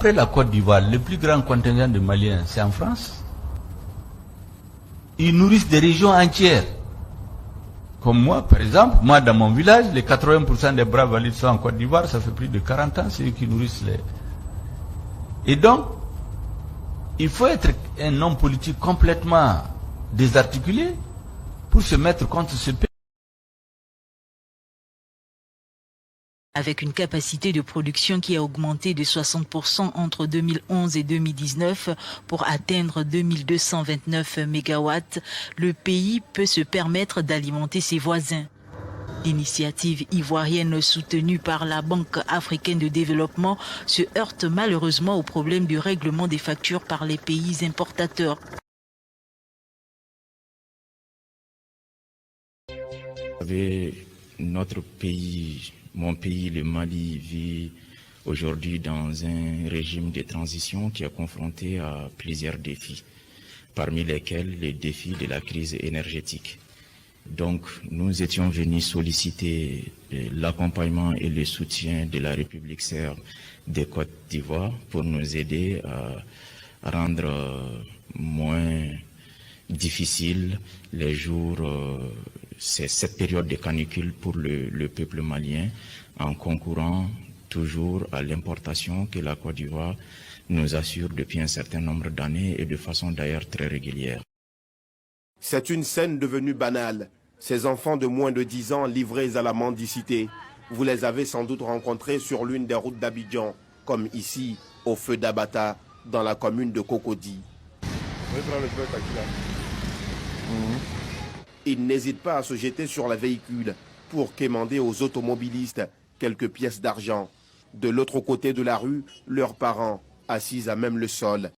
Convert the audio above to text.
Après la Côte d'Ivoire, le plus grand contingent de Maliens, c'est en France. Ils nourrissent des régions entières. Comme moi, par exemple, moi dans mon village, les 80% des braves valides sont en Côte d'Ivoire, ça fait plus de 40 ans, c'est eux qui nourrissent les... Et donc, il faut être un homme politique complètement désarticulé pour se mettre contre ce pays. Avec une capacité de production qui a augmenté de 60% entre 2011 et 2019 pour atteindre 2229 MW, le pays peut se permettre d'alimenter ses voisins. L'initiative ivoirienne soutenue par la Banque africaine de développement se heurte malheureusement au problème du règlement des factures par les pays importateurs. Notre pays, mon pays, le Mali, vit aujourd'hui dans un régime de transition qui est confronté à plusieurs défis, parmi lesquels les défis de la crise énergétique. Donc, nous étions venus solliciter l'accompagnement et le soutien de la République serbe des Côtes d'Ivoire pour nous aider à rendre moins difficile les jours, c'est cette période de canicule pour le peuple malien, en concourant toujours à l'importation que la Côte d'Ivoire nous assure depuis un certain nombre d'années et de façon d'ailleurs très régulière. C'est une scène devenue banale. Ces enfants de moins de 10 ans livrés à la mendicité. Vous les avez sans doute rencontrés sur l'une des routes d'Abidjan, comme ici, au feu d'Abata, dans la commune de Cocody. Ils n'hésitent pas à se jeter sur les véhicules pour quémander aux automobilistes quelques pièces d'argent. De l'autre côté de la rue, leurs parents, assis à même le sol,